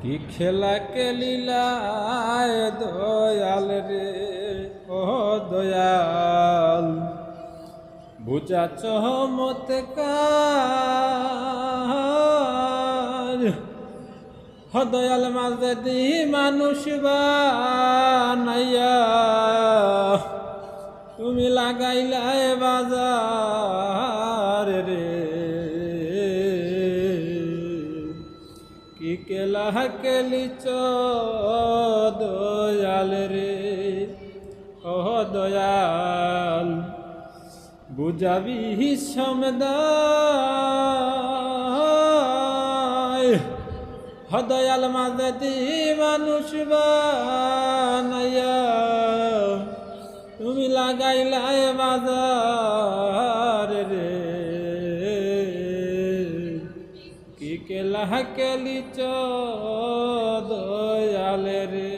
কি খেলা খেলিলায় দয়াল রে ও দয়াল, বুঝা চমৎকার দয়াল মাঝে দি মানুষ বানাইয়া তুমি লাগাইলায় বাজার রে। কি কেলা কেলিচ দয়াল রে ও দয়াল, বুঝাবি সমদায় দয়াল মাঝে দি মানুষ বানাইয়া তুমি লাগাইলায় বাজার রে। কি কেলা কেলিচ দয়াল রে।